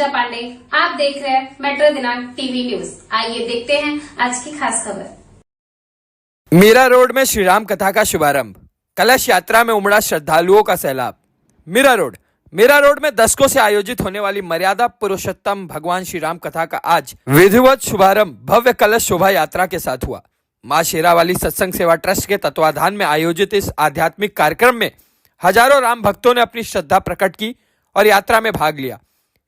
पूजा पांडे। आप देख रहे हैं मेट्रो दिनांक टीवी न्यूज। आइए देखते हैं आज की खास खबर। मीरा रोड में श्री राम कथा का शुभारंभ। कलश यात्रा में उमड़ा श्रद्धालुओं का सैलाब। मीरा रोड में दशकों से आयोजित होने वाली मर्यादा पुरुषोत्तम भगवान श्री राम कथा का आज विधिवत शुभारंभ भव्य कलश शोभा यात्रा के साथ हुआ। मां शेरावाली सत्संग सेवा ट्रस्ट के तत्वाधान में आयोजित इस आध्यात्मिक कार्यक्रम में हजारों राम भक्तों ने अपनी श्रद्धा प्रकट की और यात्रा में भाग लिया।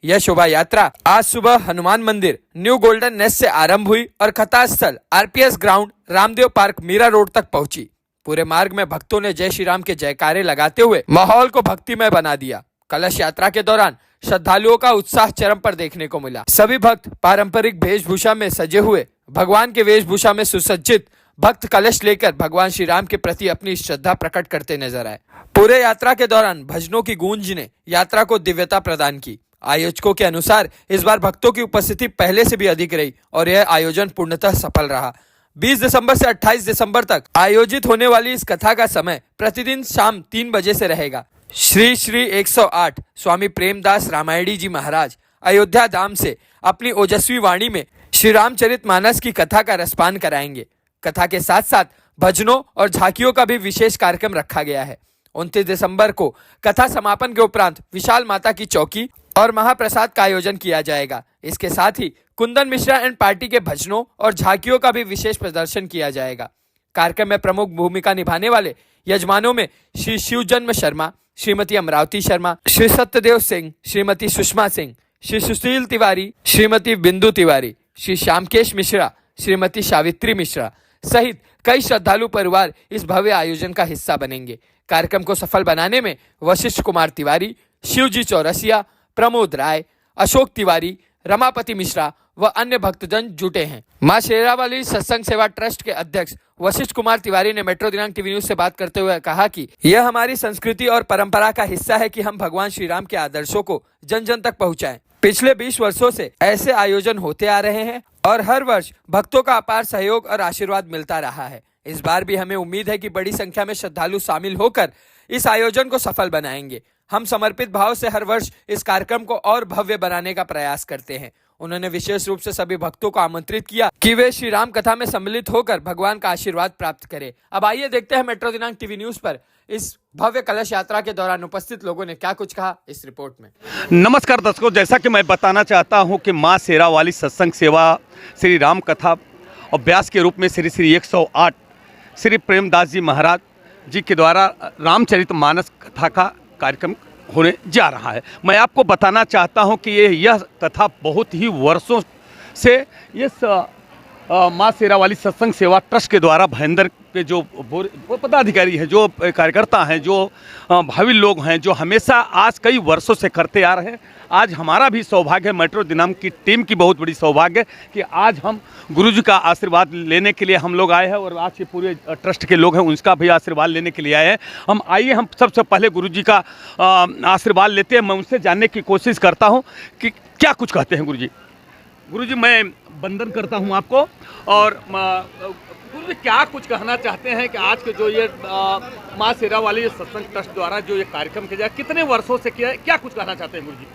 यह शोभा यात्रा आज सुबह हनुमान मंदिर न्यू गोल्डन नेस्ट से आरंभ हुई और कथा स्थल RPS ground Ramdev park Mira road तक पहुंची। पूरे मार्ग में भक्तों ने जय श्री राम के जयकारे लगाते हुए माहौल को भक्तिमय बना दिया। कलश यात्रा के दौरान श्रद्धालुओं का उत्साह चरम पर देखने को मिला। सभी भक्त पारंपरिक वेशभूषा में सजे हुए भगवान के वेशभूषा में सुसज्जित भक्त कलश लेकर भगवान श्री राम के प्रति अपनी श्रद्धा प्रकट करते नजर आए। पूरे यात्रा के दौरान भजनों की गूंज ने यात्रा को दिव्यता प्रदान की। आयोजकों के अनुसार इस बार भक्तों की उपस्थिति पहले से भी अधिक रही और यह आयोजन पूर्णतः सफल रहा। 20 दिसंबर से 28 दिसंबर तक आयोजित होने वाली इस कथा का समय प्रतिदिन शाम 3 बजे से रहेगा। श्री श्री 108 स्वामी प्रेमदास रामायणी जी महाराज अयोध्या धाम से अपनी ओजस्वी वाणी में श्री रामचरितमानस की कथा का रसपान कराएंगे। कथा के साथ साथ भजनों और झांकियों का भी विशेष कार्यक्रम रखा गया है। 29 दिसंबर को कथा समापन के उपरांत विशाल माता की चौकी और महाप्रसाद का आयोजन किया जाएगा। इसके साथ ही कुंदन मिश्रा एंड पार्टी के भजनों और झांकियों का भी विशेष प्रदर्शन किया जाएगा। कार्यक्रम में प्रमुख भूमिका निभाने वाले यजमानों में श्री शिवजन्म शर्मा, श्रीमती अमरावती शर्मा, श्री सत्यदेव सिंह, श्रीमती सुषमा सिंह, श्री सुशील तिवारी, श्रीमती बिंदु तिवारी, श्री श्यामकेश मिश्रा, श्रीमती सावित्री मिश्रा सहित कई श्रद्धालु परिवार इस भव्य आयोजन का हिस्सा बनेंगे। कार्यक्रम को सफल बनाने में वशिष्ठ कुमार तिवारी, शिवजी चौरसिया, प्रमोद राय, अशोक तिवारी, रमापति मिश्रा व अन्य भक्तजन जुटे हैं। मां शेरावाली सत्संग सेवा ट्रस्ट के अध्यक्ष वशिष्ठ कुमार तिवारी ने मेट्रो दिनांक टीवी न्यूज से बात करते हुए कहा कि यह हमारी संस्कृति और परंपरा का हिस्सा है कि हम भगवान श्री राम के आदर्शों को जन जन तक पहुंचाएं। पिछले 20 वर्षों से ऐसे आयोजन होते आ रहे हैं और हर वर्ष भक्तों का अपार सहयोग और आशीर्वाद मिलता रहा है। इस बार भी हमें उम्मीद है कि बड़ी संख्या में श्रद्धालु शामिल होकर इस आयोजन को सफल बनाएंगे। हम समर्पित भाव से हर वर्ष इस कार्यक्रम को और भव्य बनाने का प्रयास करते हैं। उन्होंने विशेष रूप से सभी भक्तों को आमंत्रित किया कि वे श्री राम कथा में सम्मिलित होकर भगवान का आशीर्वाद प्राप्त करें। अब आइए देखते हैं मेट्रो दिनांक टीवी न्यूज पर इस भव्य कलश यात्रा के दौरान उपस्थित लोगों ने क्या कुछ कहा इस रिपोर्ट में। नमस्कार दर्शकों, जैसा कि मैं बताना चाहता हूं कि मां शेरावाली सत्संग सेवा श्री राम कथा अभ्यास के रूप में श्री श्री 108 श्री प्रेमदास जी महाराज जी के द्वारा रामचरितमानस कथा का कार्यक्रम होने जा रहा है। मैं आपको बताना चाहता हूं कि यह कथा बहुत ही वर्षों से इस मां शेरावाली सत्संग सेवा ट्रस्ट के द्वारा भयंदर के जो पदाधिकारी हैं, जो कार्यकर्ता हैं, जो भावी लोग हैं, जो हमेशा आज कई वर्षों से करते आ रहे हैं। आज हमारा भी सौभाग्य है, मेट्रो दिनांक की टीम की बहुत बड़ी सौभाग्य है कि आज हम गुरुजी का आशीर्वाद लेने के लिए हम लोग आए हैं और आज के पूरे ट्रस्ट के लोग हैं उनका भी आशीर्वाद लेने के लिए आए हैं। हम सबसे पहले गुरुजी का आशीर्वाद लेते हैं। मैं उनसे जानने की कोशिश करता हूँ कि क्या कुछ कहते हैं गुरुजी। गुरुजी, मैं वंदन करता हूँ आपको। और गुरुजी, क्या कुछ कहना चाहते हैं कि आज के जो ये मां शेरावाली सत्संग ट्रस्ट द्वारा जो ये कार्यक्रम किया जाए, कितने वर्षों से किया है, क्या कुछ कहना चाहते हैं गुरुजी?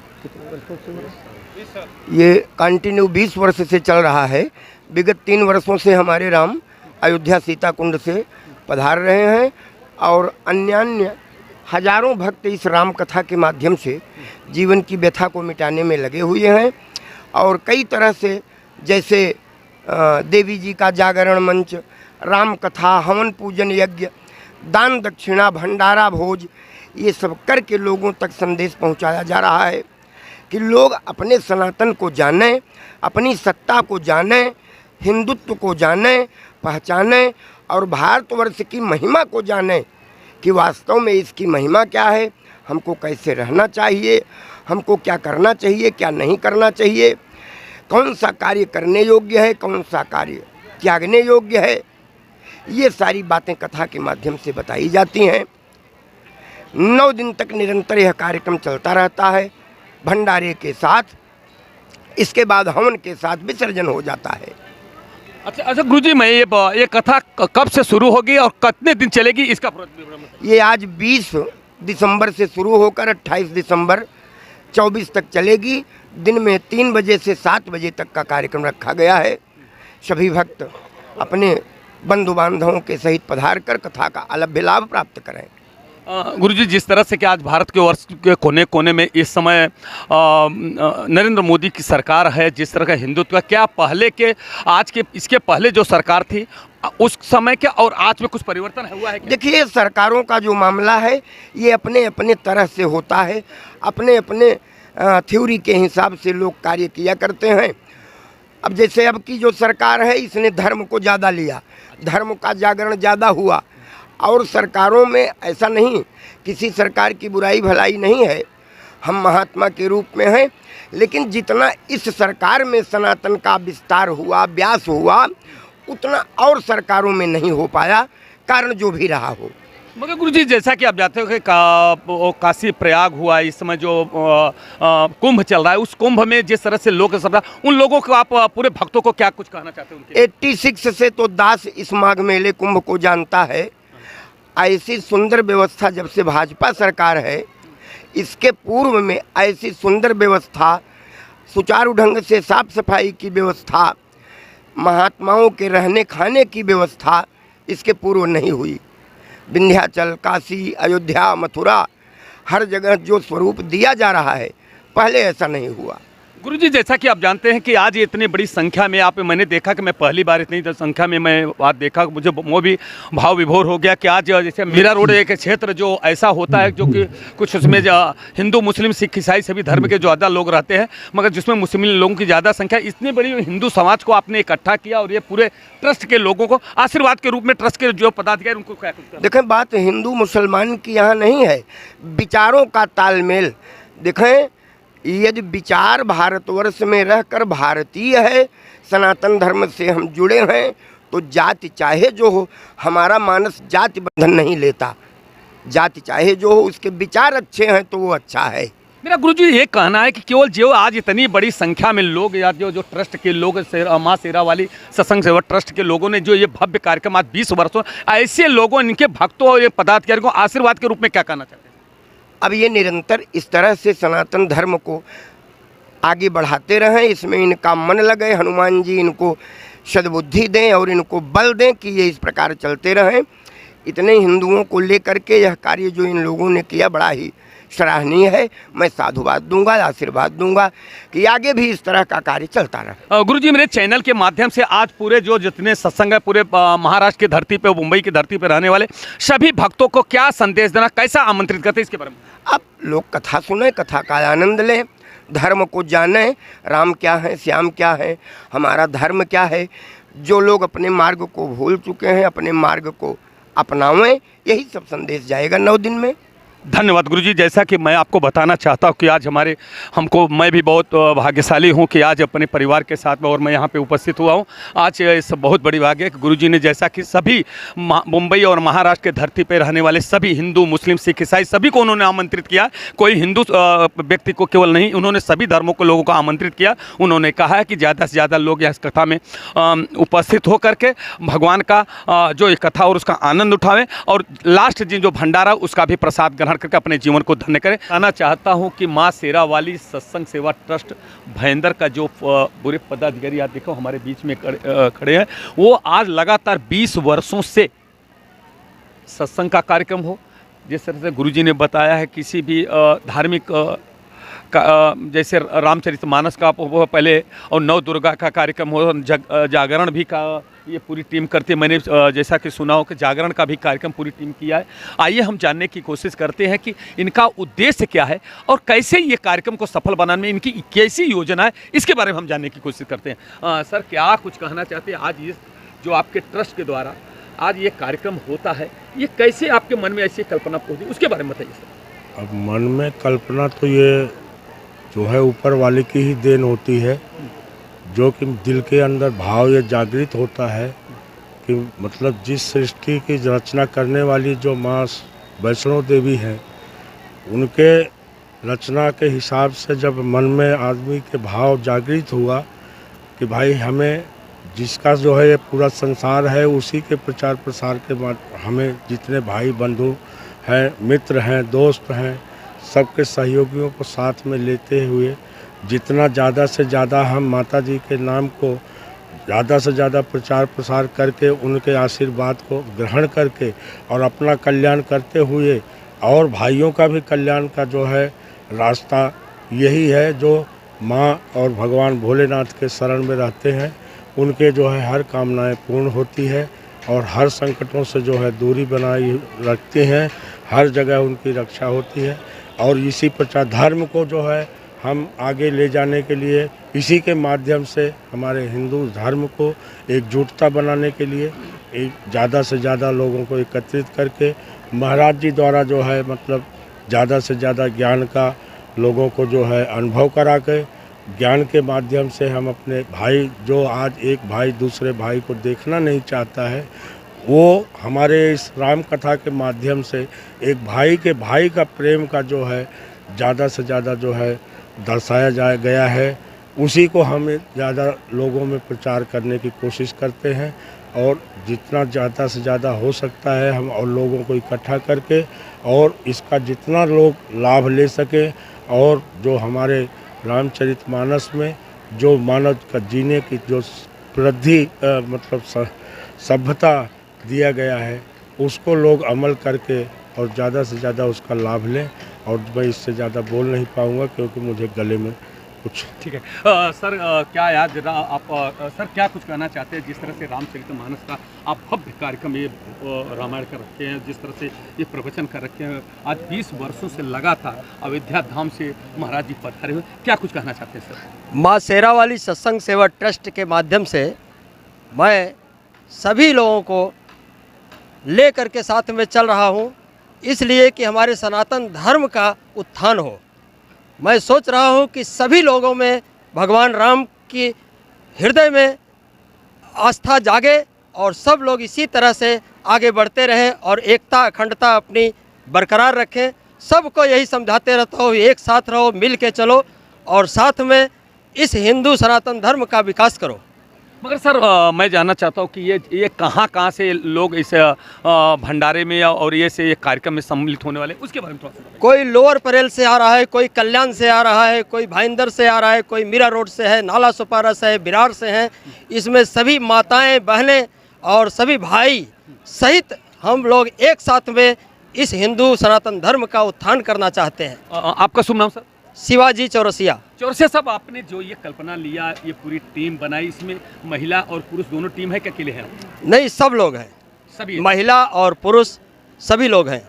ये कंटिन्यू 20 वर्ष से चल रहा है। विगत 3 वर्षों से हमारे राम अयोध्या सीता कुंड से पधार रहे हैं और अन्य हजारों भक्त इस राम कथा के माध्यम से जीवन की व्यथा को मिटाने में लगे हुए हैं। और कई तरह से, जैसे देवी जी का जागरण मंच, राम कथा, हवन पूजन यज्ञ, दान दक्षिणा, भंडारा भोज, ये सब करके लोगों तक संदेश पहुंचाया जा रहा है कि लोग अपने सनातन को जानें, अपनी सत्ता को जानें, हिंदुत्व को जानें, पहचानें और भारतवर्ष की महिमा को जानें कि वास्तव में इसकी महिमा क्या है, हमको कैसे रहना चाहिए, हमको क्या करना चाहिए, क्या नहीं करना चाहिए, कौन सा कार्य करने योग्य है, कौन सा कार्य त्यागने योग्य है। ये सारी बातें कथा के माध्यम से बताई जाती हैं। 9 दिन तक निरंतर यह कार्यक्रम चलता रहता है भंडारे के साथ। इसके बाद हवन के साथ विसर्जन हो जाता है। अच्छा गुरुजी, मैं ये कथा कब से शुरू होगी और कितने दिन चलेगी, इसका ये आज 20 दिसंबर से शुरू होकर 28 दिसंबर 24 तक चलेगी। दिन में 3 बजे से 7 बजे तक का कार्यक्रम रखा गया है। सभी भक्त अपने बंधु बांधवों के सहित पधार कर कथा का अलभ्य लाभ प्राप्त करें। गुरुजी, जिस तरह से कि आज भारत के वर्ष के कोने कोने में इस समय नरेंद्र मोदी की सरकार है, जिस तरह का हिंदुत्व का, क्या पहले के आज के इसके पहले जो सरकार थी उस समय के और आज में कुछ परिवर्तन हुआ है क्या? देखिए, सरकारों का जो मामला है ये अपने अपने तरह से होता है, अपने अपने थ्योरी के हिसाब से लोग कार्य किया करते हैं। अब जैसे अब की जो सरकार है इसने धर्म को ज़्यादा लिया, धर्म का जागरण ज़्यादा हुआ। और सरकारों में ऐसा नहीं, किसी सरकार की बुराई भलाई नहीं है, हम महात्मा के रूप में हैं, लेकिन जितना इस सरकार में सनातन का विस्तार हुआ, व्यास हुआ, उतना और सरकारों में नहीं हो पाया, कारण जो भी रहा हो। मगर गुरुजी, जैसा कि आप जानते हो कि काशी प्रयाग हुआ, इस समय जो कुंभ चल रहा है, उस कुंभ में जिस तरह से लोग सब, उन लोगों को आप पूरे भक्तों को क्या कुछ कहना चाहते हैं उनके? 86 से तो दास इस माघ मेले कुंभ को जानता है। ऐसी सुंदर व्यवस्था जब से भाजपा सरकार है, इसके पूर्व में ऐसी सुंदर व्यवस्था, सुचारू ढंग से साफ सफाई की व्यवस्था, महात्माओं के रहने खाने की व्यवस्था इसके पूर्व नहीं हुई। विंध्याचल, काशी, अयोध्या, मथुरा, हर जगह जो स्वरूप दिया जा रहा है, पहले ऐसा नहीं हुआ। गुरुजी, जैसा कि आप जानते हैं कि आज ये इतनी बड़ी संख्या में मैंने देखा कि मैं पहली बार इतनी संख्या में मैं बात देखा, मुझे वो भी भाव विभोर हो गया कि आज जैसे मीरा रोड एक क्षेत्र जो ऐसा होता है जो कि कुछ उसमें हिंदू, मुस्लिम, सिख, ईसाई सभी धर्म के ज़्यादा लोग रहते हैं, मगर जिसमें मुस्लिम लोगों की ज़्यादा संख्या, इतनी बड़ी हिंदू समाज को आपने इकट्ठा किया और ये पूरे ट्रस्ट के लोगों को आशीर्वाद के रूप में ट्रस्ट के जो पदाधिकारी उनको क्या कहते हैं? देखें, बात हिंदू मुसलमान की यहाँ नहीं है, विचारों का तालमेल। देखें, यदि विचार भारतवर्ष में रहकर भारतीय है, सनातन धर्म से हम जुड़े हैं, तो जाति चाहे जो हो, हमारा मानस जाति बंधन नहीं लेता। जाति चाहे जो हो, उसके विचार अच्छे हैं तो वो अच्छा है। मेरा गुरुजी ये कहना है कि केवल जो आज इतनी बड़ी संख्या में लोग या जो ट्रस्ट के लोग, माँ शेरा वाली सत्संग सेवा ट्रस्ट के लोगों ने जो ये भव्य कार्यक्रम आज 20 वर्षों, ऐसे लोगों, इनके भक्तों और ये पदाधिकारियों को आशीर्वाद के रूप में क्या कहना चाहते हैं? अब ये निरंतर इस तरह से सनातन धर्म को आगे बढ़ाते रहें, इसमें इनका मन लगे, हनुमान जी इनको सद्बुद्धि दें और इनको बल दें कि ये इस प्रकार चलते रहें। इतने हिंदुओं को लेकर के यह कार्य जो इन लोगों ने किया बड़ा ही सराहनीय है। मैं साधुवाद दूंगा, आशीर्वाद दूंगा कि आगे भी इस तरह का कार्य चलता रहे। गुरुजी, मेरे चैनल के माध्यम से आज पूरे जो जितने सत्संग है, पूरे महाराष्ट्र की धरती पे, मुंबई की धरती पे रहने वाले सभी भक्तों को क्या संदेश देना, कैसा आमंत्रित करते हैं इसके बारे में? अब लोग कथा सुने, कथा का आनंद लें, धर्म को जानें, राम क्या है, श्याम क्या है, हमारा धर्म क्या है। जो लोग अपने मार्ग को भूल चुके हैं, अपने मार्ग को अपनावें, यही सब संदेश जाएगा 9 दिन में। धन्यवाद गुरुजी। जैसा कि मैं आपको बताना चाहता हूँ कि आज मैं भी बहुत भाग्यशाली हूँ कि आज अपने परिवार के साथ में और मैं यहाँ पे उपस्थित हुआ हूँ। आज इस बहुत बड़ी भाग्य है कि गुरुजी ने, जैसा कि सभी मुंबई और महाराष्ट्र के धरती पर रहने वाले सभी हिंदू, मुस्लिम, सिख, ईसाई सभी को उन्होंने आमंत्रित किया। कोई हिंदू व्यक्ति को केवल नहीं, उन्होंने सभी धर्मों को लोगों को आमंत्रित किया। उन्होंने कहा है कि ज़्यादा से ज़्यादा लोग इस कथा में उपस्थित होकर के भगवान का जो ये कथा और उसका आनंद उठावें और लास्ट दिन जो भंडारा उसका भी प्रसाद ग्रहण करके अपने जीवन को धन्य करें। कहना चाहता हूं कि मां शेरा वाली सत्संग सेवा ट्रस्ट भयंदर का जो पूरे पदाधिकारी आप देखो हमारे बीच में खड़े हैं, वो आज लगातार 20 वर्षों से सत्संग का कार्यक्रम हो, जिस तरह से गुरुजी ने बताया है, किसी भी धार्मिक जैसे रामचरितमानस का पहले और नव दुर्गा का कार्यक्रम हो, जागरण भी का ये पूरी टीम करती है। मैंने जैसा कि सुना हो कि जागरण का भी कार्यक्रम पूरी टीम किया है। आइए हम जानने की कोशिश करते हैं कि इनका उद्देश्य क्या है और कैसे ये कार्यक्रम को सफल बनाने में इनकी कैसी योजना है, इसके बारे में हम जानने की कोशिश करते हैं। सर, क्या कुछ कहना चाहते हैं? आज ये जो आपके ट्रस्ट के द्वारा आज ये कार्यक्रम होता है, ये कैसे आपके मन में ऐसी कल्पना पहुँची, उसके बारे में बताइए सर। अब मन में कल्पना तो ये जो है ऊपर वाले की ही देन होती है, जो कि दिल के अंदर भाव ये जागृत होता है कि मतलब जिस सृष्टि की रचना करने वाली जो माँ वैष्णो देवी हैं, उनके रचना के हिसाब से जब मन में आदमी के भाव जागृत हुआ कि भाई हमें जिसका जो है ये पूरा संसार है, उसी के प्रचार प्रसार के बाद हमें जितने भाई बंधु हैं, मित्र हैं, दोस्त हैं, सबके सहयोगियों को साथ में लेते हुए जितना ज़्यादा से ज़्यादा हम माता जी के नाम को ज़्यादा से ज़्यादा प्रचार प्रसार करके उनके आशीर्वाद को ग्रहण करके और अपना कल्याण करते हुए और भाइयों का भी कल्याण का जो है रास्ता यही है, जो माँ और भगवान भोलेनाथ के शरण में रहते हैं उनके जो है हर कामनाएं पूर्ण होती है और हर संकटों से जो है दूरी बनाए रखते हैं, हर जगह उनकी रक्षा होती है। और इसी प्रचार धर्म को जो है हम आगे ले जाने के लिए इसी के माध्यम से हमारे हिंदू धर्म को एकजुटता बनाने के लिए एक ज़्यादा से ज़्यादा लोगों को एकत्रित करके महाराज जी द्वारा जो है मतलब ज़्यादा से ज़्यादा ज्ञान का लोगों को जो है अनुभव करा के ज्ञान के माध्यम से हम अपने भाई, जो आज एक भाई दूसरे भाई को देखना नहीं चाहता है, वो हमारे इस राम कथा के माध्यम से एक भाई के भाई का प्रेम का जो है ज़्यादा से ज़्यादा जो है दर्शाया गया है। उसी को हम ज़्यादा लोगों में प्रचार करने की कोशिश करते हैं और जितना ज़्यादा से ज़्यादा हो सकता है हम और लोगों को इकट्ठा करके और इसका जितना लोग लाभ ले सकें और जो हमारे रामचरितमानस में जो मानव का जीने की जो वृद्धि मतलब सभ्यता दिया गया है उसको लोग अमल करके और ज़्यादा से ज़्यादा उसका लाभ लें। और मैं इससे ज़्यादा बोल नहीं पाऊँगा क्योंकि मुझे गले में कुछ। ठीक है सर, क्या याद जरा आप सर क्या कुछ कहना चाहते हैं जिस तरह से रामचरितमानस का आप भव्य कार्यक्रम ये रामायण कर रखे हैं, जिस तरह से ये प्रवचन कर रखे हैं, आज 20 वर्षों से लगातार अयोध्या धाम से महाराज जी पधारे हुए, क्या कुछ कहना चाहते हैं सर? माँ शेरावाली सत्संग सेवा ट्रस्ट के माध्यम से मैं सभी लोगों को ले करके साथ में चल रहा हूँ, इसलिए कि हमारे सनातन धर्म का उत्थान हो। मैं सोच रहा हूँ कि सभी लोगों में भगवान राम की हृदय में आस्था जागे और सब लोग इसी तरह से आगे बढ़ते रहें और एकता अखंडता अपनी बरकरार रखें। सबको यही समझाते रहता हूँ, एक साथ रहो, मिल के चलो और साथ में इस हिंदू सनातन धर्म का विकास करो। मगर सर मैं जानना चाहता हूँ कि ये कहाँ से लोग इस भंडारे में और ये कार्यक्रम में सम्मिलित होने वाले, उसके बारे में थोड़ा सा। कोई लोअर परेल से आ रहा है, कोई कल्याण से आ रहा है, कोई भाईंदर से आ रहा है, कोई मीरा रोड से है, नाला सुपारा से है, बिरार से हैं। इसमें सभी माताएं बहनें और सभी भाई सहित हम लोग एक साथ में इस हिंदू सनातन धर्म का उत्थान करना चाहते हैं। आपका शुभ नाम सर? शिवाजी चौरसिया। चौरसिया साहब, आपने जो ये कल्पना लिया, ये पूरी टीम बनाई, इसमें महिला और पुरुष दोनों टीम है क्या, अकेले हैं? नहीं, सब लोग हैं, सभी महिला और पुरुष सभी लोग हैं।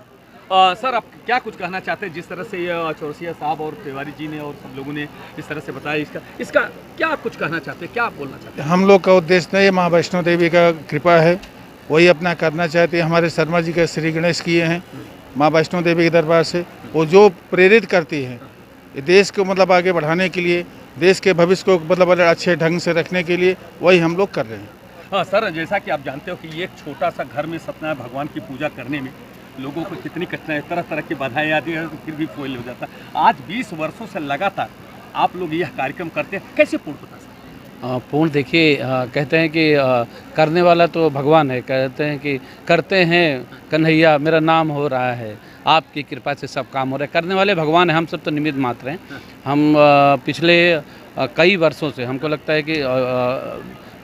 सर आप क्या कुछ कहना चाहते हैं जिस तरह से ये चौरसिया साहब और तिवारी जी ने और सब लोगों ने इस तरह से बताया, इसका क्या कुछ कहना चाहते हैं, क्या आप बोलना चाहते हैं? हम लोग का उद्देश्य नहीं, माँ वैष्णो देवी का कृपा है, वही अपना करना चाहते हैं। हमारे शर्मा जी का श्री गणेश किए हैं माँ वैष्णो देवी के दरबार से, वो जो प्रेरित करती है देश को मतलब आगे बढ़ाने के लिए, देश के भविष्य को मतलब अच्छे ढंग से रखने के लिए, वही हम लोग कर रहे हैं। हाँ सर, जैसा कि आप जानते हो कि ये एक छोटा सा घर में सत्यनारायण भगवान की पूजा करने में लोगों को कितनी कठिनाई, तरह तरह की बाधाएं आती है, फिर भी फोल हो जाता है। आज 20 वर्षों से लगातार आप लोग यह कार्यक्रम करते हैं, कैसे पूर्ण होता है? पूर्ण देखिए, कहते हैं कि करने वाला तो भगवान है, कहते हैं कि करते हैं कन्हैया मेरा नाम हो रहा है, आपकी कृपा से सब काम हो रहा है। करने वाले भगवान हैं, हम सब तो निमित्त मात्र हैं। हम पिछले कई वर्षों से, हमको लगता है कि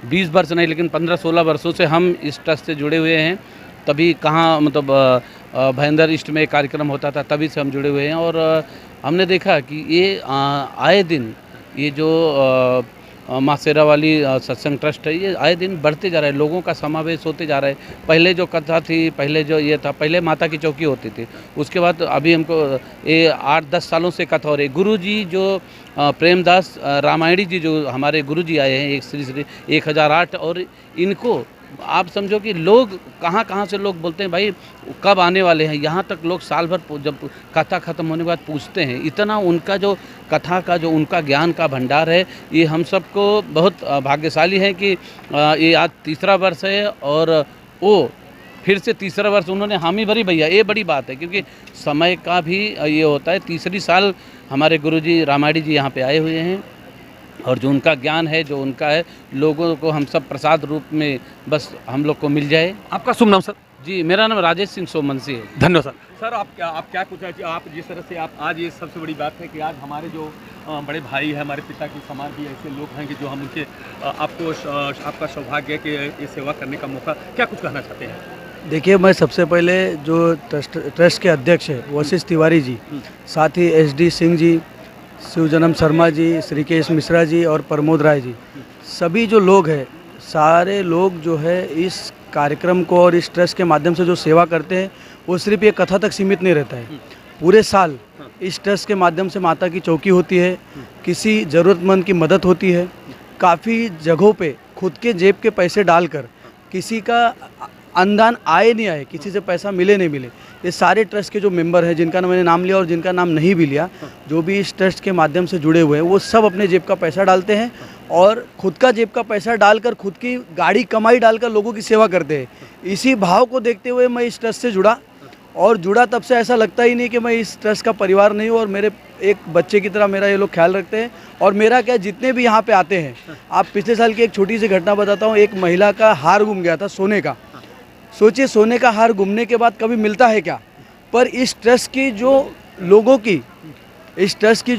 20 वर्ष नहीं लेकिन 15-16 वर्षों से हम इस ट्रस्ट से जुड़े हुए हैं। तभी कहाँ मतलब भयंदर इष्ट में कार्यक्रम होता था, तभी से हम जुड़े हुए हैं। और हमने देखा कि ये आए दिन ये जो माँ शेरावाली सत्संग ट्रस्ट है, ये आए दिन बढ़ते जा रहा है, लोगों का समावेश होते जा रहा है। पहले जो कथा थी, पहले जो ये था, पहले माता की चौकी होती थी, उसके बाद अभी हमको ये 8-10 सालों से कथा हो रही है। गुरु जी जो प्रेमदास रामायणी जी जो हमारे गुरु जी आए हैं, एक श्री 1008, और इनको आप समझो कि लोग कहाँ से लोग बोलते हैं भाई कब आने वाले हैं। यहाँ तक लोग साल भर जब कथा ख़त्म होने के बाद पूछते हैं। इतना उनका जो कथा का जो उनका ज्ञान का भंडार है, ये हम सबको बहुत भाग्यशाली है कि ये आज 3रा वर्ष है और वो फिर से 3रा वर्ष उन्होंने हामी भरी भैया, ये बड़ी बात है क्योंकि समय का भी ये होता है। 3री साल हमारे गुरुजी रामायणी जी यहाँ पे आए हुए हैं और जो उनका ज्ञान है, जो उनका है, लोगों को हम सब प्रसाद रूप में बस हम लोग को मिल जाए। आपका शुभ नाम सर? जी, मेरा नाम राजेश सिंह सोमवंशी है। धन्यवाद सर। सर आप क्या कुछ आप जिस तरह से आप आज ये सबसे बड़ी बात है कि आज हमारे जो बड़े भाई हैं, हमारे पिता के समान भी ऐसे लोग हैं कि जो हम उनके आपका सौभाग्य है कि ये सेवा करने का मौका, क्या कुछ कहना चाहते हैं? देखिए, मैं सबसे पहले जो ट्रस्ट के अध्यक्ष है वशिष्ठ तिवारी जी, साथ ही SD सिंह जी, शिवजन्म शर्मा जी, श्रीकेश मिश्रा जी और प्रमोद राय जी, सभी जो लोग हैं, सारे लोग जो है इस कार्यक्रम को और इस ट्रस्ट के माध्यम से जो सेवा करते हैं वो सिर्फ ये कथा तक सीमित नहीं रहता है। पूरे साल इस ट्रस्ट के माध्यम से माता की चौकी होती है, किसी ज़रूरतमंद की मदद होती है, काफ़ी जगहों पे खुद के जेब के पैसे डालकर, किसी का अनुदान आए नहीं आए, किसी से पैसा मिले नहीं मिले, ये सारे ट्रस्ट के जो मेंबर हैं, जिनका मैंने नाम लिया और जिनका नाम नहीं भी लिया, जो भी इस ट्रस्ट के माध्यम से जुड़े हुए हैं, वो सब अपने जेब का पैसा डालते हैं और खुद का जेब का पैसा डालकर, खुद की गाड़ी कमाई डालकर लोगों की सेवा करते हैं। इसी भाव को देखते हुए मैं इस ट्रस्ट से जुड़ा, और जुड़ा तब से ऐसा लगता ही नहीं कि मैं इस ट्रस्ट का परिवार नहीं हूँ, और मेरे एक बच्चे की तरह मेरा ये लोग ख्याल रखते हैं। और मेरा क्या, जितने भी यहाँ पे आते हैं, आप पिछले साल की एक छोटी सी घटना बताता हूँ। एक महिला का हार गुम गया था, सोने का। सोचिए, सोने का हार गुमने के बाद कभी मिलता है क्या? पर इस ट्रस्ट की जो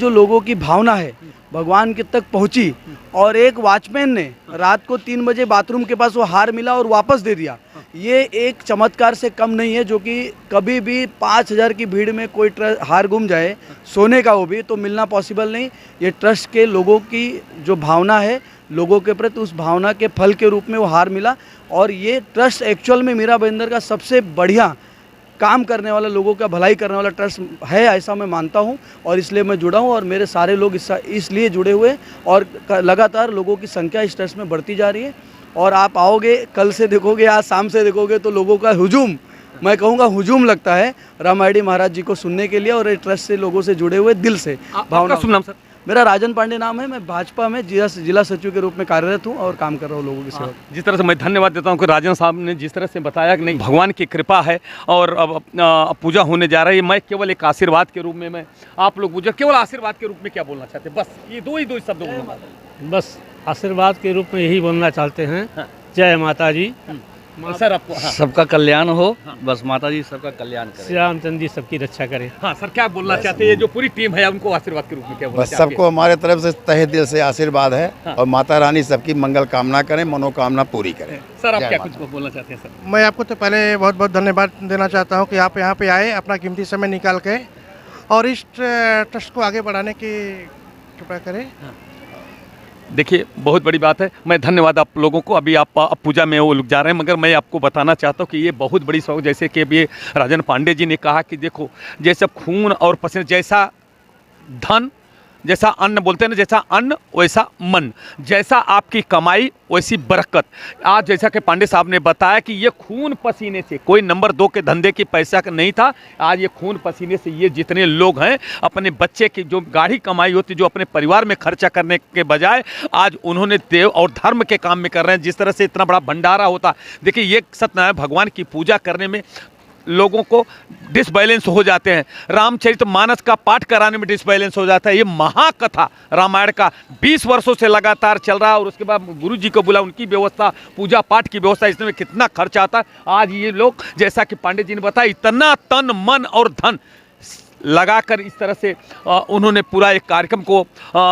लोगों की भावना है, भगवान के तक पहुंची, और एक वॉचमैन ने रात को 3 बजे बाथरूम के पास वो हार मिला और वापस दे दिया। ये एक चमत्कार से कम नहीं है, जो कि कभी भी 5000 की भीड़ में कोई हार गुम जाए, सोने का वो भी, तो मिलना पॉसिबल नहीं। ये ट्रस्ट के लोगों की जो भावना है, लोगों के प्रति, उस भावना के फल के रूप में वो हार मिला। और ये ट्रस्ट एक्चुअल में मीरा भाईंदर का सबसे बढ़िया काम करने वाला, लोगों का भलाई करने वाला ट्रस्ट है, ऐसा मैं मानता हूं, और इसलिए मैं जुड़ा हूं। और मेरे सारे लोग इसलिए जुड़े हुए, और लगातार लोगों की संख्या इस ट्रस्ट में बढ़ती जा रही है। और आप आओगे, कल से देखोगे, आज शाम से देखोगे, तो लोगों का हुजूम, मैं कहूँगा हुजूम लगता है रामायणी महाराज जी को सुनने के लिए, और ट्रस्ट से लोगों से जुड़े हुए दिल से भावना। शुभ नाम सर? मेरा राजन पांडे नाम है। मैं भाजपा में जिला सचिव के रूप में कार्यरत हूं और काम कर रहा हूं लोगों की सेवा। जिस तरह से मैं धन्यवाद देता हूं कि राजन साहब ने जिस तरह से बताया कि नहीं, भगवान की कृपा है और अब पूजा होने जा रही है। मैं केवल एक आशीर्वाद के रूप में, मैं आप लोग मुझे केवल आशीर्वाद के रूप में क्या बोलना चाहते हैं? बस ये दो ही शब्द बोलूँगा। बस आशीर्वाद के रूप में यही बोलना चाहते हैं, जय माता जी। सर आपको सबका कल्याण हो, बस माता जी सबका कल्याण करें, श्री रामचंद्र जी सबकी रक्षा करें। हाँ सर, क्या बोलना चाहते हैं? ये जो पूरी टीम है उनको आशीर्वाद के रूप में क्या बोलना बस सबको हमारे तरफ से तहे दिल से आशीर्वाद है। हाँ। और माता रानी सबकी मंगल कामना करें, मनोकामना पूरी करें। सर आप क्या कुछ बोलना चाहते हैं? सर मैं आपको तो पहले बहुत बहुत धन्यवाद देना चाहता हूँ कि आप यहाँ पे आए, अपना कीमती समय निकाल के, और इस ट्रस्ट को आगे बढ़ाने की कृपा करें। देखिए, बहुत बड़ी बात है। मैं धन्यवाद आप लोगों को। अभी आप पूजा में वो लोग जा रहे हैं, मगर मैं आपको बताना चाहता हूँ कि ये बहुत बड़ी सौभाग्य, जैसे कि अभी राजन पांडे जी ने कहा कि देखो, जैसा खून और पसीना, जैसा धन, जैसा अन्न बोलते हैं ना, जैसा अन्न वैसा मन, जैसा आपकी कमाई वैसी बरकत। आज जैसा कि पांडे साहब ने बताया कि ये खून पसीने से, कोई नंबर 2 के धंधे की पैसा का नहीं था। आज ये खून पसीने से ये जितने लोग हैं, अपने बच्चे की जो गाढ़ी कमाई होती, जो अपने परिवार में खर्चा करने के बजाय आज उन्होंने देव और धर्म के काम में कर रहे हैं। जिस तरह से इतना बड़ा भंडारा होता, देखिए ये सत्यनारायण भगवान की पूजा करने में लोगों को डिसबैलेंस हो जाते हैं, रामचरितमानस का पाठ कराने में डिसबैलेंस हो जाता है। ये महाकथा रामायण का 20 वर्षों से लगातार चल रहा है, और उसके बाद गुरु जी को बुला, उनकी व्यवस्था, पूजा पाठ की व्यवस्था, इसमें कितना खर्चा आता है। आज ये लोग, जैसा कि पांडे जी ने बताया, इतना तन मन और धन लगाकर इस तरह से उन्होंने पूरा एक कार्यक्रम को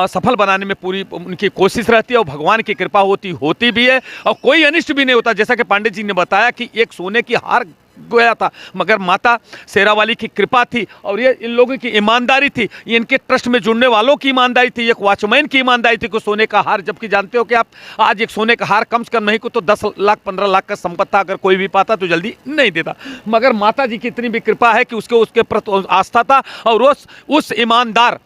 सफल बनाने में पूरी उनकी कोशिश रहती है, और भगवान की कृपा होती भी है, और कोई अनिष्ट भी नहीं होता। जैसा कि पांडे जी ने बताया कि एक सोने की हार गया था, मगर माता शेरावाली की कृपा थी, और ये इन लोगों की ईमानदारी थी, ये इनके ट्रस्ट में जुड़ने वालों की ईमानदारी थी, एक वॉचमैन की ईमानदारी थी कि सोने का हार, जबकि जानते हो कि आप आज एक सोने का हार कम से कम नहीं को तो 10 लाख 15 लाख का संपत्ति था, अगर कोई भी पाता तो जल्दी नहीं देता, मगर माता जी की इतनी भी कृपा है कि उसके प्रति आस्था था, और उस ईमानदार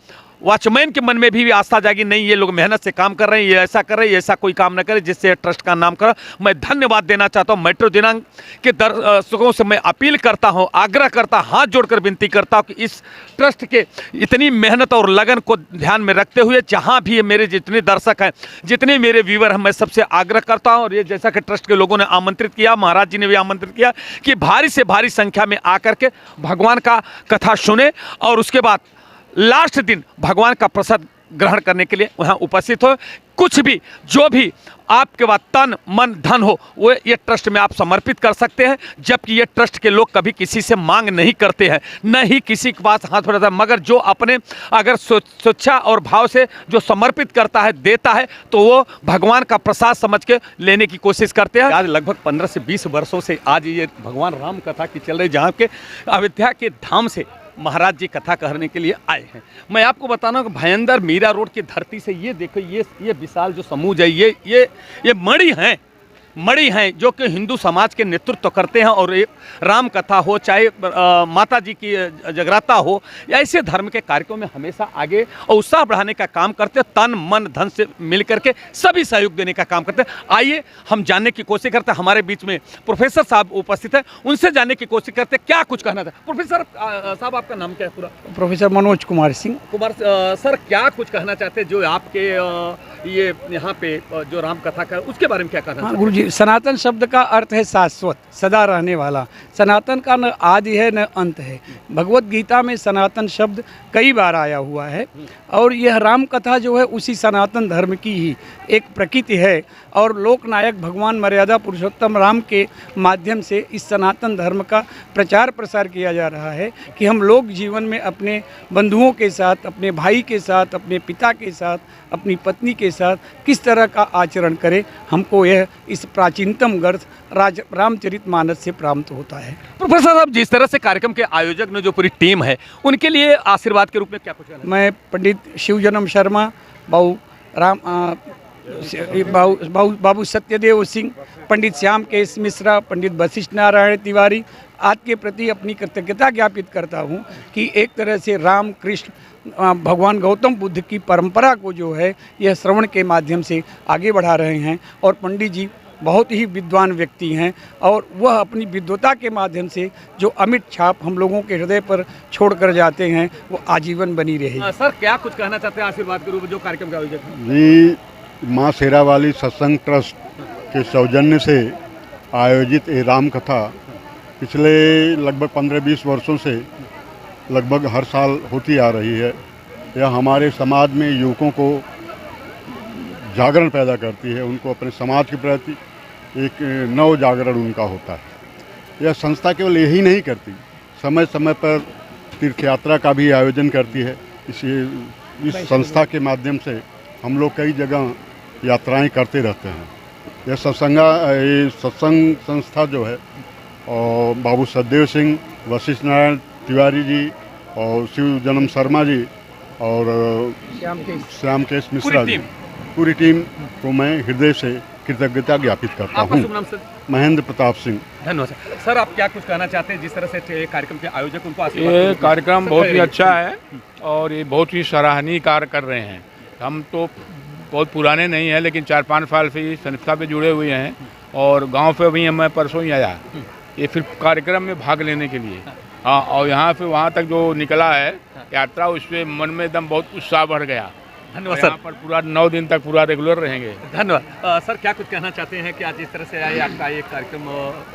वॉचमैन के मन में भी आस्था जागी, नहीं ये लोग मेहनत से काम कर रहे हैं, ये ऐसा कर रहे हैं, ऐसा कोई काम न करे जिससे ट्रस्ट का नाम करो। मैं धन्यवाद देना चाहता हूँ मेट्रो दिनांक के दर्शकों से। मैं अपील करता हूँ, आग्रह करता, हाथ जोड़कर विनती करता हूँ कि इस ट्रस्ट के इतनी मेहनत और लगन को ध्यान में रखते हुए, जहाँ भी मेरे जितने दर्शक हैं, जितने मेरे व्यूवर हैं, मैं सबसे आग्रह करता हूँ, और ये जैसा कि ट्रस्ट के लोगों ने आमंत्रित किया, महाराज जी ने भी आमंत्रित किया कि भारी से भारी संख्या में आकर के भगवान का कथा सुने, और उसके बाद लास्ट दिन भगवान का प्रसाद ग्रहण करने के लिए वहाँ उपस्थित हो। कुछ भी जो भी आपके पास तन मन धन हो वो ये ट्रस्ट में आप समर्पित कर सकते हैं, जबकि ये ट्रस्ट के लोग कभी किसी से मांग नहीं करते हैं, न ही किसी के पास हाथ बढ़ाता है, मगर जो अपने अगर स्वेच्छा और भाव से जो समर्पित करता है, देता है, तो वो भगवान का प्रसाद समझ के लेने की कोशिश करते हैं। आज लगभग 15 से 20 वर्षों से आज ये भगवान राम कथा की चल रही, जहाँ के अयोध्या के धाम से महाराज जी कथा करने के लिए आए हैं। मैं आपको बताना कि भयंदर मीरा रोड की धरती से ये देखो, ये विशाल जो समूह है, ये मणि हैं जो कि हिंदू समाज के नेतृत्व करते हैं। और एक राम कथा हो, चाहे माता जी की जगराता हो, ऐसे धर्म के कार्यक्रमों में हमेशा आगे और उत्साह बढ़ाने का काम करते हैं, तन मन धन से मिल करके सभी सहयोग देने का काम करते हैं। आइए हम जानने की कोशिश करते हैं, हमारे बीच में प्रोफेसर साहब उपस्थित हैं, उनसे जानने की कोशिश करते हैं क्या कुछ कहना था। प्रोफेसर साहब, आपका नाम क्या है पूरा? प्रोफेसर मनोज कुमार सिंह। सर, क्या कुछ कहना चाहते हैं जो आपके ये यहाँ पे जो राम कथा का उसके बारे में क्या कहना चाहते हैं? गुरु जी, सनातन शब्द का अर्थ है शाश्वत, सदा रहने वाला। सनातन का न आदि है न अंत है। भगवत गीता में सनातन शब्द कई बार आया हुआ है और यह राम कथा जो है उसी सनातन धर्म की ही एक प्रकृति है। और लोकनायक भगवान मर्यादा पुरुषोत्तम राम के माध्यम से इस सनातन धर्म का प्रचार प्रसार किया जा रहा है कि हम लोग जीवन में अपने बंधुओं के साथ, अपने भाई के साथ, अपने पिता के साथ, अपनी पत्नी के साथ किस तरह का आचरण करें। हमको यह इस प्राचीनतम ग्रंथ रामचरितमानस से प्राप्त होता है। प्रोफेसर साहब, जिस तरह से कार्यक्रम के आयोजक ने जो पूरी टीम है, उनके लिए आशीर्वाद के रूप में क्या कुछ कहना? मैं पंडित शिवजन्म शर्मा, बाबू सत्यदेव सिंह, पंडित श्याम केश मिश्रा, पंडित वशिष्ठ नारायण तिवारी आदि के प्रति अपनी कृतज्ञता ज्ञापित करता हूँ कि एक तरह से राम कृष्ण भगवान गौतम बुद्ध की परंपरा को जो है यह श्रवण के माध्यम से आगे बढ़ा रहे हैं। और पंडित जी बहुत ही विद्वान व्यक्ति हैं और वह अपनी विद्वता के माध्यम से जो अमिट छाप हम लोगों के हृदय पर छोड़ कर जाते हैं वो आजीवन बनी रहेगी। सर, क्या कुछ कहना चाहते हैं आशीर्वाद के रूप में जो कार्यक्रम का आयोजक है? जी, माँ शेरावाली सत्संग ट्रस्ट के सौजन्य से आयोजित ये राम कथा पिछले लगभग 15-20 वर्षों से लगभग हर साल होती आ रही है। यह हमारे समाज में युवकों को जागरण पैदा करती है, उनको अपने समाज के प्रति एक नव जागरण उनका होता है। यह संस्था केवल यही नहीं करती, समय समय पर तीर्थ यात्रा का भी आयोजन करती है। इस संस्था के माध्यम से हम लोग कई जगह यात्राएं करते रहते हैं। यह सत्संग संस्था जो है और बाबू सतदेव सिंह, वशिष्ठ नारायण तिवारी जी और शिव जन्म शर्मा जी और श्याम केश मिश्रा जी, पूरी टीम को मैं हृदय से कृतज्ञता ज्ञापित करता हूँ। महेंद्र प्रताप सिंह। धन्यवाद सर। आप क्या कुछ कहना चाहते हैं जिस तरह से कार्यक्रम के आयोजक उनको आशीर्वाद? ये कार्यक्रम बहुत ही अच्छा है और ये बहुत ही सराहनीय कार्य कर रहे हैं। हम तो बहुत पुराने नहीं हैं, लेकिन 4-5 साल से इस संस्था पे जुड़े हुए हैं और गांव पे भी मैं परसों ही आया ये फिर कार्यक्रम में भाग लेने के लिए। हाँ, और यहाँ से वहाँ तक जो निकला है यात्रा, उससे मन में एकदम बहुत उत्साह बढ़ गया। धन्यवाद सर। यहाँ पर पूरा 9 दिन तक पूरा रेगुलर रहेंगे। धन्यवाद सर। क्या कुछ कहना चाहते हैं कि आज इस तरह से आपका ये कार्यक्रम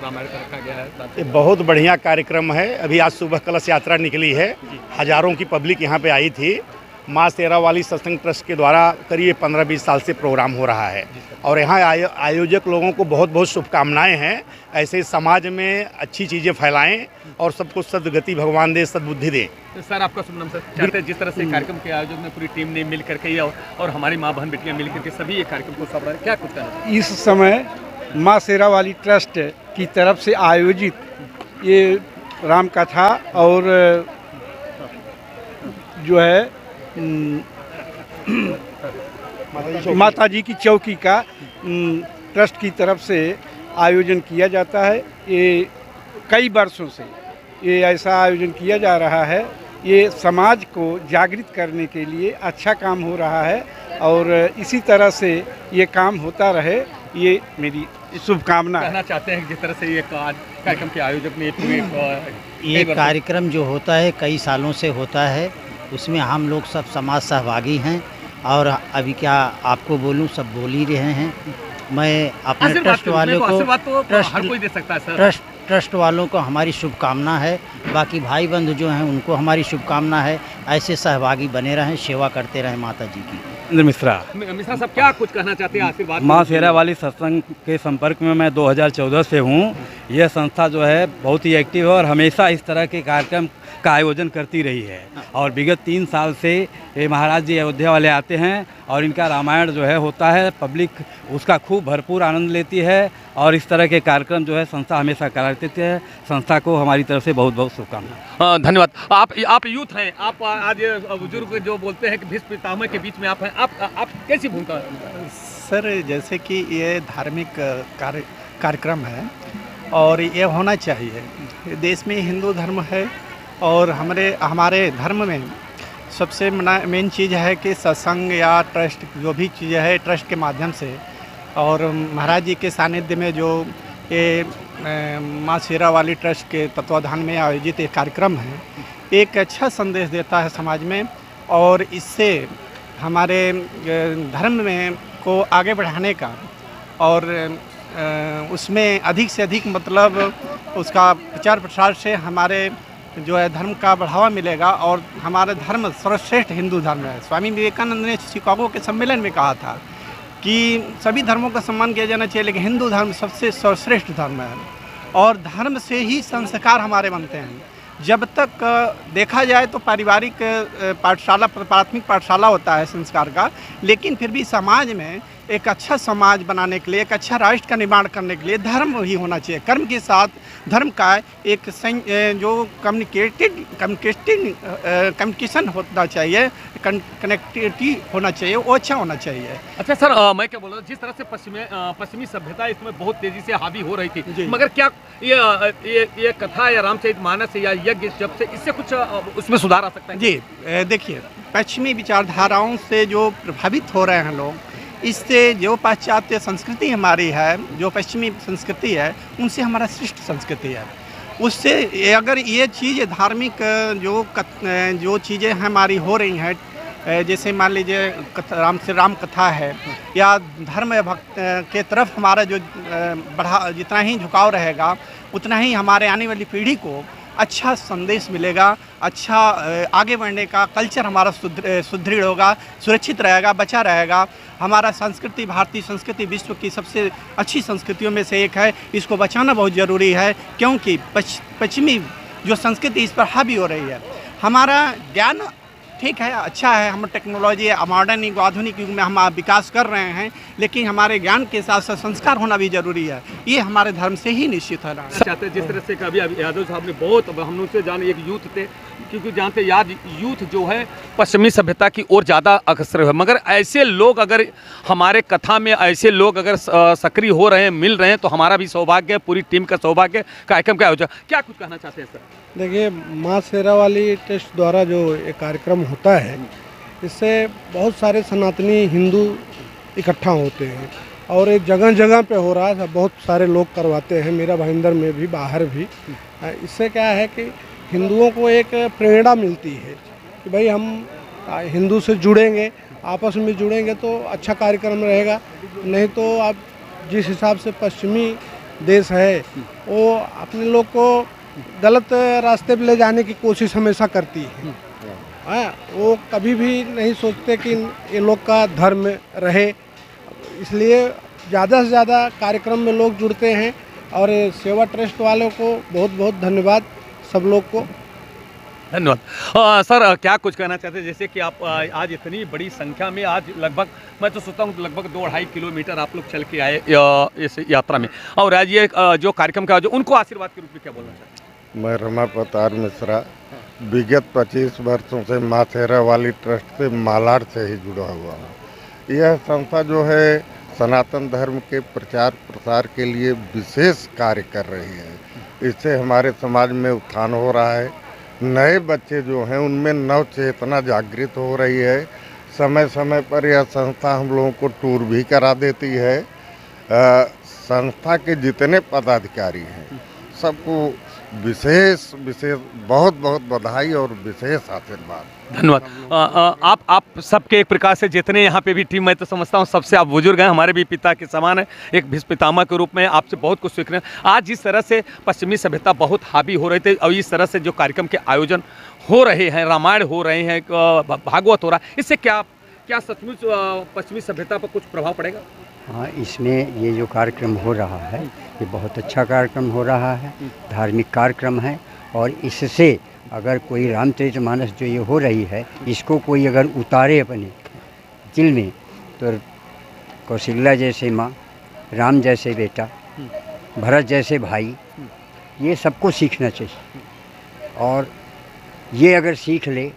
रामायण का रखा गया है? ये बहुत बढ़िया कार्यक्रम है। अभी आज सुबह कलश यात्रा निकली है, हजारों की पब्लिक यहाँ पे आई थी। माँ शेरावाली सत्संग ट्रस्ट के द्वारा करीब 15-20 साल से प्रोग्राम हो रहा है और यहाँ आयोजक लोगों को बहुत बहुत शुभकामनाएं हैं। ऐसे समाज में अच्छी चीज़ें फैलाएं और सबको सद्गति भगवान दे, सद्बुद्धि दे। सर, आपका शुभ नाम सर? चाहते हैं जिस तरह से कार्यक्रम के आयोजक ने पूरी टीम ने मिल करके और हमारी माँ बहन बेटियाँ मिल करके सभी ये कार्यक्रम को सफल, क्या कुछ करना? इस समय माँ शेरावाली ट्रस्ट की तरफ से आयोजित ये राम कथा और जो है माता जी की चौकी का ट्रस्ट की तरफ से आयोजन किया जाता है। ये कई वर्षों से ये ऐसा आयोजन किया जा रहा है। ये समाज को जागृत करने के लिए अच्छा काम हो रहा है और इसी तरह से ये काम होता रहे, ये मेरी शुभकामना है। कहना चाहते हैं जिस तरह से ये कार्यक्रम के आयोजक ने ये कार्यक्रम जो होता है कई सालों से होता है, उसमें हम लोग सब समाज सहभागी हैं और अभी क्या आपको बोलूं, सब बोल ही रहे हैं। मैं अपने ट्रस्ट वाले को हर कोई दे सकता है सर। ट्रस्ट वालों को हमारी शुभकामना है। बाकी भाई बंधु जो हैं उनको हमारी शुभकामना है, ऐसे सहभागी बने रहें, सेवा करते रहें माता जी की। इंद्र मिश्रा। मिश्रा साहब क्या कुछ कहना चाहते हैं आशीर्वाद? माँ शेरा वाली सत्संग के संपर्क में मैं 2014 से हूँ। यह संस्था जो है बहुत ही एक्टिव है और हमेशा इस तरह के कार्यक्रम का आयोजन करती रही है और विगत 3 साल से ये महाराज जी अयोध्या वाले आते हैं और इनका रामायण जो है होता है, पब्लिक उसका खूब भरपूर आनंद लेती है और इस तरह के कार्यक्रम जो है संस्था हमेशा कराती है। संस्था को हमारी तरफ से बहुत बहुत शुभकामनाएं। धन्यवाद। आप यूथ हैं, आप आज बुजुर्ग जो बोलते हैं कि भीष्म पितामह के बीच में आप हैं, आप कैसी भूमिका? सर जैसे कि ये धार्मिक कार्यक्रम है और ये होना चाहिए। देश में हिंदू धर्म है और हमारे धर्म में सबसे मेन चीज़ है कि सत्संग या ट्रस्ट जो भी चीज़ है ट्रस्ट के माध्यम से और महाराज जी के सानिध्य में जो ये माँ शेरा वाली ट्रस्ट के तत्वाधान में आयोजित एक कार्यक्रम है, एक अच्छा संदेश देता है समाज में और इससे हमारे धर्म में को आगे बढ़ाने का और उसमें अधिक से अधिक मतलब उसका प्रचार प्रसार से हमारे जो है धर्म का बढ़ावा मिलेगा और हमारा धर्म सर्वश्रेष्ठ हिंदू धर्म है। स्वामी विवेकानंद ने शिकागो के सम्मेलन में कहा था कि सभी धर्मों का सम्मान किया जाना चाहिए लेकिन हिंदू धर्म सबसे सर्वश्रेष्ठ धर्म है और धर्म से ही संस्कार हमारे बनते हैं। जब तक देखा जाए तो पारिवारिक पाठशाला प्राथमिक पाठशाला होता है संस्कार का, लेकिन फिर भी समाज में एक अच्छा समाज बनाने के लिए, एक अच्छा राष्ट्र का निर्माण करने के लिए धर्म ही होना चाहिए। कर्म के साथ धर्म का एक जो कम्युनिकेशन होना चाहिए, कनेक्टिविटी होना चाहिए, वो अच्छा होना चाहिए। अच्छा सर, मैं क्या बोल रहा हूँ, जिस तरह से पश्चिमी सभ्यता इसमें बहुत तेजी से हावी हो रही थी, मगर क्या ये कथा या रामचरितमानस या यज्ञ जब से इससे कुछ उसमें सुधार आ सकता है? जी देखिए, पश्चिमी विचारधाराओं से जो प्रभावित हो रहे हैं लोग, इससे जो पाश्चात्य संस्कृति हमारी है, जो पश्चिमी संस्कृति है, उनसे हमारा श्रेष्ठ संस्कृति है। उससे अगर ये चीज़ धार्मिक जो चीज़ें हमारी हो रही हैं, जैसे मान लीजिए राम कथा है या धर्म भक्त के तरफ हमारा जो जितना ही झुकाव रहेगा उतना ही हमारे आने वाली पीढ़ी को अच्छा संदेश मिलेगा, अच्छा आगे बढ़ने का कल्चर हमारा सुदृढ़ होगा, सुरक्षित रहेगा, बचा रहेगा। हमारा संस्कृति, भारतीय संस्कृति विश्व की सबसे अच्छी संस्कृतियों में से एक है, इसको बचाना बहुत ज़रूरी है क्योंकि पश्चिमी जो संस्कृति इस पर हावी हो रही है। हमारा ज्ञान ठीक है, अच्छा है, हम टेक्नोलॉजी मॉडर्न युग आधुनिक युग में हम विकास कर रहे हैं, लेकिन हमारे ज्ञान के साथ साथ संस्कार होना भी जरूरी है। ये हमारे धर्म से ही निश्चित है। चाहते जिस तरह से कभी यादव साहब ने बहुत, हम उनसे जाने एक यूथ थे, क्योंकि जानते याद यूथ जो है पश्चिमी सभ्यता की ओर ज़्यादा अग्रसर है, मगर ऐसे लोग अगर हमारे कथा में ऐसे लोग अगर सक्रिय हो रहे हैं, मिल रहे हैं, तो हमारा भी सौभाग्य, पूरी टीम का सौभाग्य। कार्यक्रम का आयोजन क्या कुछ कहना चाहते हैं सर? देखिए, माँ शेरा वाली ट्रस्ट द्वारा जो एक कार्यक्रम होता है, इससे बहुत सारे सनातनी हिंदू इकट्ठा होते हैं और ये जगह जगह पे हो रहा है, बहुत सारे लोग करवाते हैं, मेरा भाईंदर में भी, बाहर भी। इससे क्या है कि हिंदुओं को एक प्रेरणा मिलती है कि भाई हम हिंदू से जुड़ेंगे, आपस में जुड़ेंगे तो अच्छा कार्यक्रम रहेगा। नहीं तो आप जिस हिसाब से पश्चिमी देश है वो अपने लोग को गलत रास्ते पे ले जाने की कोशिश हमेशा करती है। वो कभी भी नहीं सोचते कि ये लोग का धर्म रहे, इसलिए ज़्यादा से ज़्यादा कार्यक्रम में लोग जुड़ते हैं और सेवा ट्रस्ट वालों को बहुत बहुत धन्यवाद, सब लोग को धन्यवाद। सर, क्या कुछ कहना चाहते हैं, जैसे कि आप आज इतनी बड़ी संख्या में, आज लगभग मैं तो सोचता हूँ लगभग 2-2.5 किलोमीटर आप लोग चल के आए इस यात्रा में, और आज ये जो कार्यक्रम का, जो उनको आशीर्वाद के रूप में क्या बोलना चाहते हैं? मैं रमापत आर मिश्रा विगत 25 वर्षों से माँ शेरा वाली ट्रस्ट से मालाड से ही जुड़ा हुआ हूँ। यह संस्था जो है सनातन धर्म के प्रचार प्रसार के लिए विशेष कार्य कर रही है। इससे हमारे समाज में उत्थान हो रहा है, नए बच्चे जो हैं उनमें नव चेतना जागृत हो रही है। समय समय पर यह संस्था हम लोगों को टूर भी करा देती है। संस्था के जितने पदाधिकारी हैं सबको विशेष विशेष बहुत बहुत बधाई और विशेष आशीर्वाद। धन्यवाद। आप सबके एक प्रकार से जितने यहाँ पे भी टीम, मैं तो समझता हूँ सबसे आप बुजुर्ग हैं, हमारे भी पिता के समान है, एक भीष्म पितामह के रूप में आपसे बहुत कुछ सीख रहे हैं। आज जिस तरह से पश्चिमी सभ्यता बहुत हावी हो रहे थे और इस तरह से जो कार्यक्रम के आयोजन हो रहे हैं, रामायण हो रहे हैं, भागवत हो रहा है, इससे क्या सचमुच पश्चिमी सभ्यता पर कुछ प्रभाव पड़ेगा? हाँ, इसमें ये जो कार्यक्रम हो रहा है ये बहुत अच्छा कार्यक्रम हो रहा है, धार्मिक कार्यक्रम है। और इससे अगर कोई रामचरितमानस जो ये हो रही है इसको कोई अगर उतारे अपने दिल में, तो कौशल्या जैसे माँ, राम जैसे बेटा, भरत जैसे भाई, ये सबको सीखना चाहिए। और ये अगर सीख ले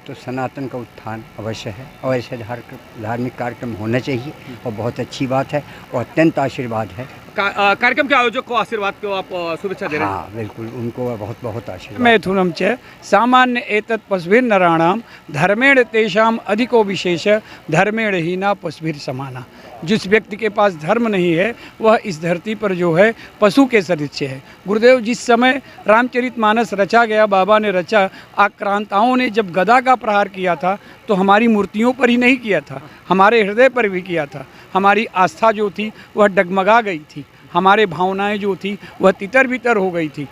तो सनातन का उत्थान अवश्य है और ऐसे धार्मिक कार्यक्रम होना चाहिए और बहुत अच्छी बात है और अत्यंत आशीर्वाद है। कार्यक्रम के आयोजक को आशीर्वाद को आप शुभेच्छा दे रहे हैं? हाँ बिल्कुल, उनको बहुत बहुत आशीर्वाद। मैथुनम च सामान्य एतत् पशुभिर्नराणाम धर्मेण तेषाम अधिको विशेष धर्मेण हीना पशुभिर समाना। जिस व्यक्ति के पास धर्म नहीं है वह इस धरती पर जो है पशु के सदृश है। गुरुदेव, जिस समय रामचरितमानस रचा गया, बाबा ने रचा, आक्रांताओं ने जब गदा का प्रहार किया था तो हमारी मूर्तियों पर ही नहीं किया था, हमारे हृदय पर भी किया था। हमारी आस्था जो थी वह डगमगा गई थी, हमारे भावनाएं जो थी वह तितर बितर हो गई थी।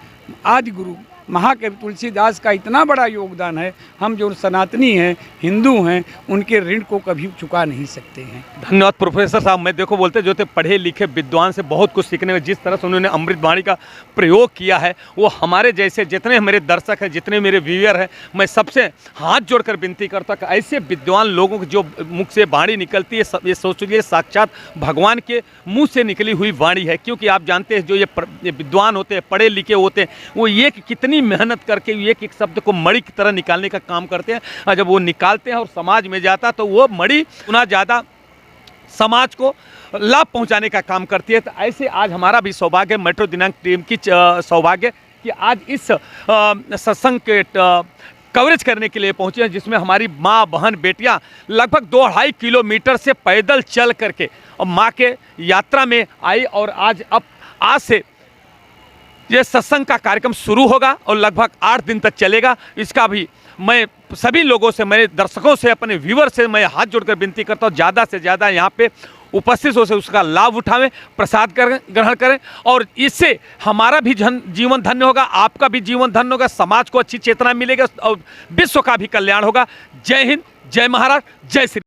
आदि गुरु महाकवि तुलसीदास का इतना बड़ा योगदान है, हम जो सनातनी हैं, हिंदू हैं, उनके ऋण को कभी चुका नहीं सकते हैं। धन्यवाद प्रोफेसर साहब। मैं देखो बोलते जो थे पढ़े लिखे विद्वान से बहुत कुछ सीखने में, जिस तरह से उन्होंने अमृतवाणी का प्रयोग किया है, वो हमारे जैसे जितने मेरे दर्शक हैं, जितने मेरे व्यूअर हैं, मैं सबसे हाथ जोड़कर विनती करता कि ऐसे विद्वान लोगों की जो मुख से वाणी निकलती है, ये सोचिए साक्षात भगवान के मुँह से निकली हुई वाणी है। क्योंकि आप जानते हैं जो ये विद्वान होते हैं, पढ़े लिखे होते हैं, वो ये कितनी मेहनत करके एक एक शब्द को मणि की तरह निकालने का काम करते हैं। और जब वो निकालते हैं और समाज में जाता तो वो मणि उतना ज़्यादा समाज को लाभ पहुंचाने का काम करती है। तो ऐसे आज हमारा भी सौभाग्य, मेट्रो दिनांक टीम की सौभाग्य कि आज इस सत्संग के कवरेज करने के लिए पहुंचे हैं, जिसमें हमारी माँ, बहन, बेटियां लगभग 2-2.5 किलोमीटर से पैदल चल करके और माँ के यात्रा में आई। और आज से ये सत्संग का कार्यक्रम शुरू होगा और लगभग 8 दिन तक चलेगा। इसका भी मैं सभी लोगों से, मेरे दर्शकों से, अपने व्यूअर से मैं हाथ जोड़कर विनती करता हूँ, ज़्यादा से ज़्यादा यहाँ पे उपस्थित हो से उसका लाभ उठावें, प्रसाद ग्रहण करें और इससे हमारा भी जीवन धन्य होगा, आपका भी जीवन धन्य होगा, समाज को अच्छी चेतना मिलेगा और विश्व का भी कल्याण होगा। जय हिंद, जय महाराष्ट्र, जय श्री।